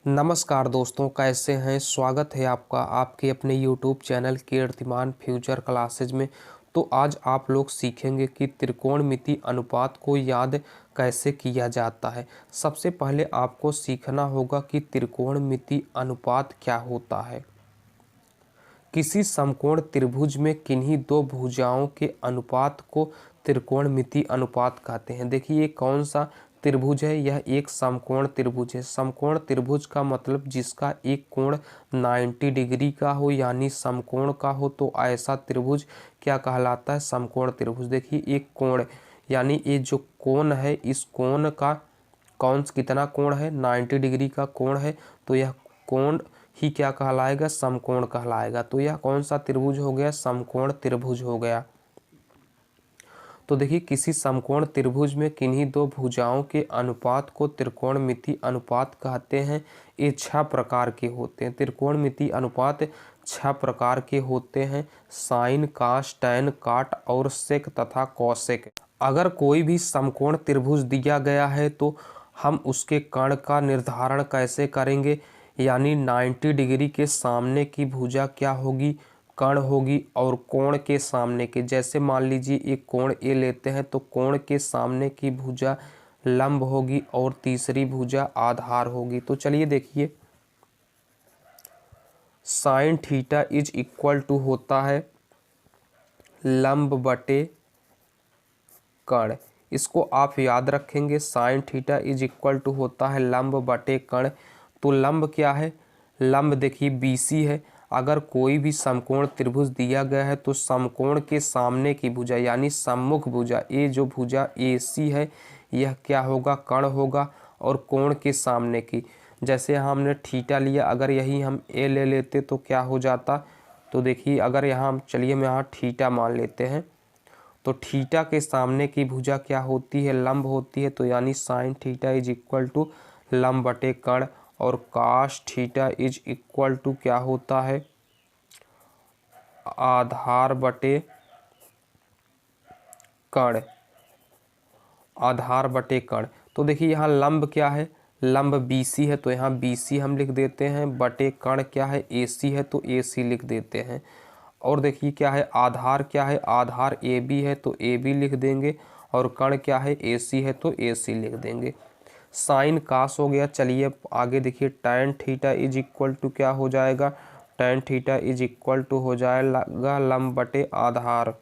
नमस्कार दोस्तों, कैसे हैं। स्वागत है आपका आपके अपने YouTube चैनल कीर्तिमान फ्यूचर क्लासेज में। तो आज आप लोग सीखेंगे कि त्रिकोणमिति अनुपात को याद कैसे किया जाता है। सबसे पहले आपको सीखना होगा कि त्रिकोणमिति अनुपात क्या होता है। किसी समकोण त्रिभुज में किन्हीं दो भुजाओं के अनुपात को त्रिकोणमिति अनुपात कहते हैं। देखिए ये कौन सा त्रिभुज है, यह एक समकोण त्रिभुज है। समकोण त्रिभुज का मतलब जिसका एक कोण 90 डिग्री का हो यानी समकोण का हो, तो ऐसा त्रिभुज क्या कहलाता है, समकोण त्रिभुज। देखिए एक कोण यानी ये जो कोण है, इस कोण का कौन कितना कोण है, 90 डिग्री का कोण है, तो यह कोण ही क्या कहलाएगा, समकोण कहलाएगा। तो यह कौन सा त्रिभुज हो गया, समकोण त्रिभुज हो गया। तो देखिए किसी समकोण त्रिभुज में किन्हीं दो भुजाओं के अनुपात को त्रिकोणमिति अनुपात कहते हैं। ये 6 प्रकार के होते हैं। त्रिकोणमिति अनुपात 6 प्रकार के होते हैं। साइन, कास, टैन, काट और सेक तथा कौसेक। अगर कोई भी समकोण त्रिभुज दिया गया है तो हम उसके कर्ण का निर्धारण कैसे करेंगे, यानी 90 डिग्री के सामने की भुजा क्या होगी, कर्ण होगी, और कोण के सामने के, जैसे मान लीजिए एक कोण ए लेते हैं तो कोण के सामने की भुजा लंब होगी और तीसरी भुजा आधार होगी। तो चलिए देखिए, sine theta is equal to होता है लंब बटे कर्ण। इसको आप याद रखेंगे, sine theta is equal to होता है लंब बटे कर्ण। तो लंब क्या है, लंब देखिए BC है। अगर कोई भी समकोण त्रिभुज दिया गया है तो समकोण के सामने की भुजा यानी सम्मुख भुजा, ये जो भुजा AC है यह क्या होगा, कर्ण होगा, और कोण के सामने की, जैसे हमने थीटा लिया, अगर यही हम A ले लेते तो क्या हो जाता। तो देखिए अगर यहाँ चलिए हम यहाँ थीटा मान लेते हैं, तो थीटा के सामने की भुजा क्या होती है, लंब होती है। तो यानी sine theta is equal to लंब बटे कर्ण, और काश थीटा इज इक्वल टू क्या होता है, आधार बटे कर्ण, आधार बटे कर्ण। तो देखिए यहाँ लंब क्या है, लंब BC है, तो यहाँ BC हम लिख देते हैं, बटे कर्ण क्या है, AC है, तो AC लिख देते हैं। और देखिए क्या है, आधार क्या है, आधार AB है, तो AB लिख देंगे, और कर्ण क्या है, AC है, तो AC लिख देंगे। साइन कास हो गया। चलिए आगे देखिए, tan theta is equal to क्या हो जाएगा, tan theta is equal to हो जाएगा लंब बटे आधार।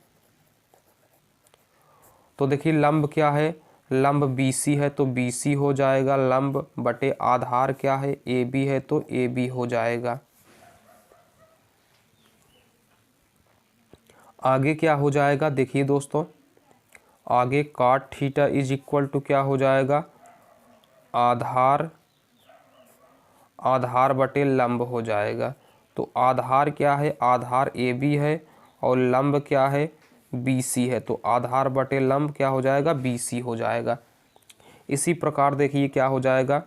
तो देखिए लंब क्या है, लंब BC है, तो BC हो जाएगा, लंब बटे आधार क्या है, AB है, तो AB हो जाएगा। आगे क्या हो जाएगा, देखिए दोस्तों, आगे काट थीटा इज इक्वल टू क्या हो जाएगा, आधार, आधार बटे लंब हो जाएगा। तो आधार क्या है, आधार AB है, और लंब क्या है, BC है, तो आधार बटे लंब क्या हो जाएगा, BC हो जाएगा। इसी प्रकार देखिए क्या हो जाएगा,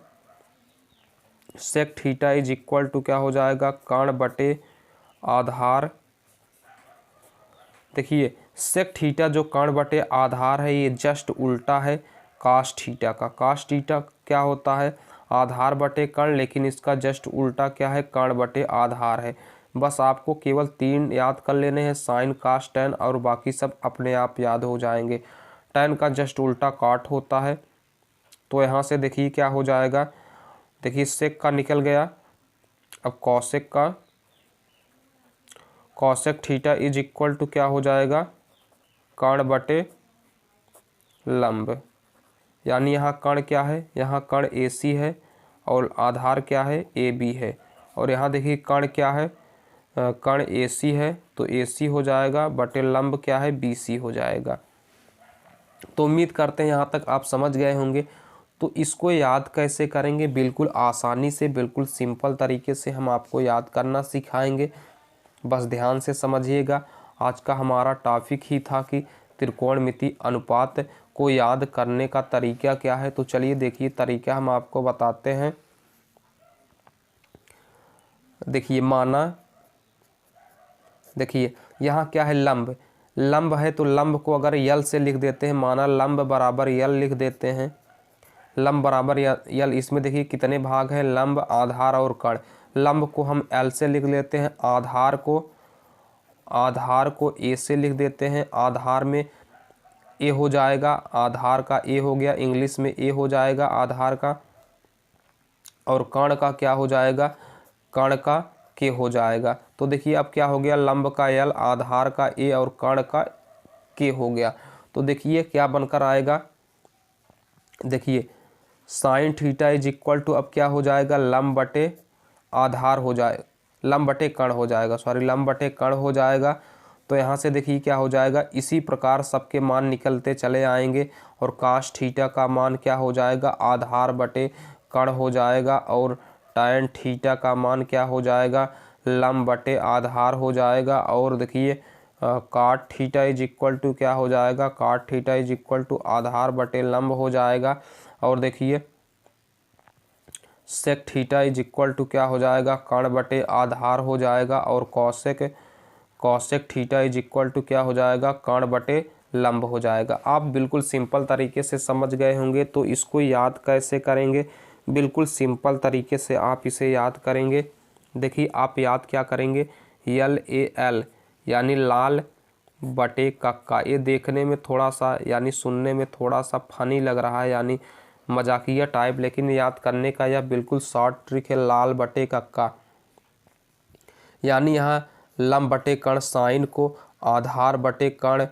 sec theta is equal to क्या हो जाएगा, कर्ण बटे आधार। देखिए सेक थीटा जो कर्ण बटे आधार है, ये जस्ट उल्टा है कास थीटा का। कास थीटा क्या होता है, आधार बटे कर्ण, लेकिन इसका जस्ट उल्टा क्या है, कर्ण बटे आधार है। बस आपको केवल 3 याद कर लेने हैं, साइन कास टैन, और बाकी सब अपने आप याद हो जाएंगे। टैन का जस्ट उल्टा काट होता है। तो यहाँ से देखिए क्या हो जाएगा, देखिए सेक का निकल गया, अब कौसेक का, कौसेक थीटा इज इक्वल टू क्या हो जाएगा, कर्ण बटे लंब। यानी यहाँ कर्ण क्या है, यहाँ कर्ण AC है, और आधार क्या है, AB है, और यहाँ देखिए कर्ण क्या है, कर्ण AC है, तो AC हो जाएगा, बटे लंब क्या है, BC हो जाएगा। तो उम्मीद करते हैं यहाँ तक आप समझ गए होंगे। तो इसको याद कैसे करेंगे, बिल्कुल आसानी से, बिल्कुल सिंपल तरीके से हम आपको याद करना सिखाएंगे। बस ध्यान से समझिएगा। आज का हमारा टॉपिक ही था कि त्रिकोणमिति अनुपात को याद करने का तरीका क्या है। तो चलिए देखिए तरीका हम आपको बताते हैं। देखिए माना, देखिए यहाँ क्या है, लंब, लंब है, तो लंब को अगर यल से लिख देते हैं, माना लंब बराबर यल लिख देते हैं। लंब बराबर यल। इसमें देखिए कितने भाग हैं, लंब, आधार और कर्ण। लंब को हम L से लिख लेते हैं, आधार को A से लिख देते हैं। आधार में A हो जाएगा, आधार का A हो गया, इंग्लिश में A हो जाएगा आधार का। और कर्ण का क्या हो जाएगा, कर्ण का K हो जाएगा। तो देखिए अब क्या हो गया, लंब का L, आधार का A और कर्ण का K हो गया। तो देखिए क्या बनकर आएगा, देखिए sine theta is equal to, अब क्या हो जाएगा, लंब बटे आधार हो जाए, लंब बटे कर्ण हो जाएगा, सॉरी लंब बटे कर्ण हो जाएगा। तो यहाँ से देखिए क्या हो जाएगा, इसी प्रकार सबके मान निकलते चले आएंगे और काश थीटा का मान क्या हो जाएगा, आधार बटे कर्ण हो जाएगा। और टाइन थीटा का मान क्या हो जाएगा, लंब बटे आधार हो जाएगा। और देखिए काट थीटा इज इक्वल टू क्या हो जाएगा, cot theta is equal to आधार बटे लंब हो जाएगा। और देखिए sec theta is equal to क्या हो जाएगा, कर्ण बटे आधार हो जाएगा। और cosec theta is equal to क्या हो जाएगा, कर्ण बटे लंब हो जाएगा। आप बिल्कुल सिंपल तरीके से समझ गए होंगे। तो इसको याद कैसे करेंगे, बिल्कुल सिंपल तरीके से आप इसे याद करेंगे। देखिए आप याद क्या करेंगे, LAL यानी लाल बटे कक्का। ये देखने में थोड़ा सा यानी सुनने में थोड़ा सा फनी लग रहा है, यानी मजाकिया टाइप, लेकिन याद करने का यह बिल्कुल शॉर्ट ट्रिक है। लाल बटे कक्का यानी यहाँ लंब बटे कर्ण साइन को, आधार बटे कर्ण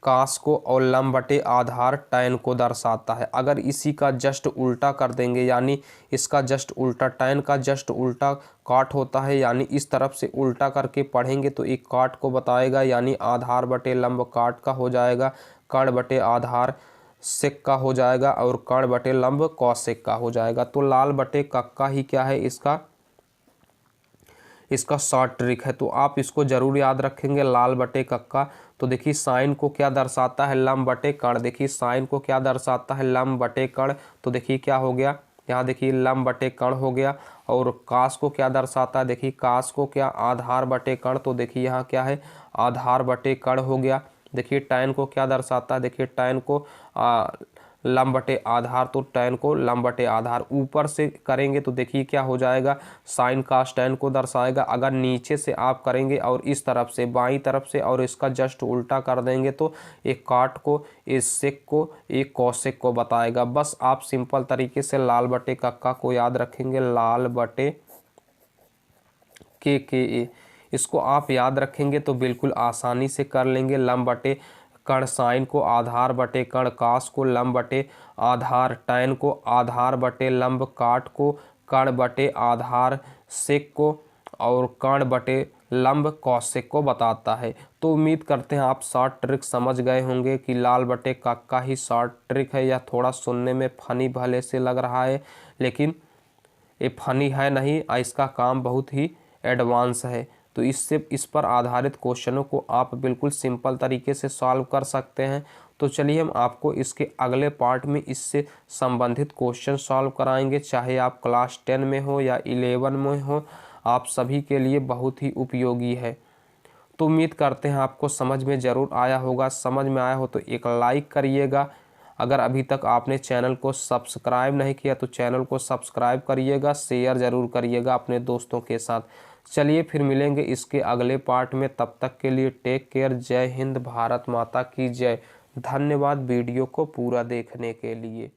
कास को और लंब बटे आधार टैन को दर्शाता है। अगर इसी का जस्ट उल्टा कर देंगे, यानी इसका जस्ट उल्टा, टैन का जस्ट उल्टा काट होता है, यानी इस तरफ से उल्टा करके पढ़ेंगे तो एक काट को बताएगा, यानी आधार बटे लंब काट का हो जाएगा, कर्ण बटे आधार सेक का हो जाएगा और कर्ण बटे लंब कौशिक का हो जाएगा। तो लाल बटे कक्का ही क्या है, इसका शॉर्ट ट्रिक है। तो आप इसको जरूर याद रखेंगे, लाल बटे कक्का। तो देखिए साइन को क्या दर्शाता है, लंब बटे कर्ण। देखिए साइन को क्या दर्शाता है, लंब बटे कर्ण। तो देखिए क्या हो गया, यहाँ देखिए लंब बटे कर्ण हो गया। और कास को क्या दर्शाता है, देखिए कास को क्या, आधार बटे कर्ण। तो देखिए यहाँ क्या है, आधार बटे कर्ण हो गया। देखिए टैन को क्या दर्शाता है, देखिए टैन को लंब बटे आधार, तो टैन को लंब बटे आधार। ऊपर से करेंगे तो देखिए क्या हो जाएगा, साइन कास टैन को दर्शाएगा। अगर नीचे से आप करेंगे और इस तरफ से बाईं तरफ से और इसका जस्ट उल्टा कर देंगे तो एक काट को, एक सेक को, एक कौशिक को बताएगा। बस आप सिंपल तरीके से लाल बटे कक्का को याद रखेंगे, लाल बटे के इसको आप याद रखेंगे तो बिल्कुल आसानी से कर लेंगे। लंब बटे कर्ण साइन को, आधार बटे कर्ण कास को, लंब बटे आधार टैन को, आधार बटे लंब काट को, कर्ण बटे आधार सेक को और कर्ण बटे लंब कौशिक को बताता है। तो उम्मीद करते हैं आप शॉर्ट ट्रिक समझ गए होंगे कि लाल बटे कक्का ही शॉर्ट ट्रिक है। यह थोड़ा सुनने में फनी भले से लग रहा है, लेकिन ये फनी है नहीं, इसका काम बहुत ही एडवांस है। तो इस पर आधारित क्वेश्चनों को आप बिल्कुल सिंपल तरीके से सॉल्व कर सकते हैं। तो चलिए हम आपको इसके अगले पार्ट में इससे संबंधित क्वेश्चन सॉल्व कराएंगे, चाहे आप क्लास 10 में हो या 11 में हो, आप सभी के लिए बहुत ही उपयोगी है। तो उम्मीद करते हैं आपको समझ में ज़रूर आया होगा। समझ में आया हो तो एक लाइक करिएगा। अगर अभी तक आपने चैनल को सब्सक्राइब नहीं किया तो चैनल को सब्सक्राइब करिएगा, शेयर ज़रूर करिएगा अपने दोस्तों के साथ। चलिए फिर मिलेंगे इसके अगले पार्ट में, तब तक के लिए टेक केयर। जय हिंद, भारत माता की जय। धन्यवाद वीडियो को पूरा देखने के लिए।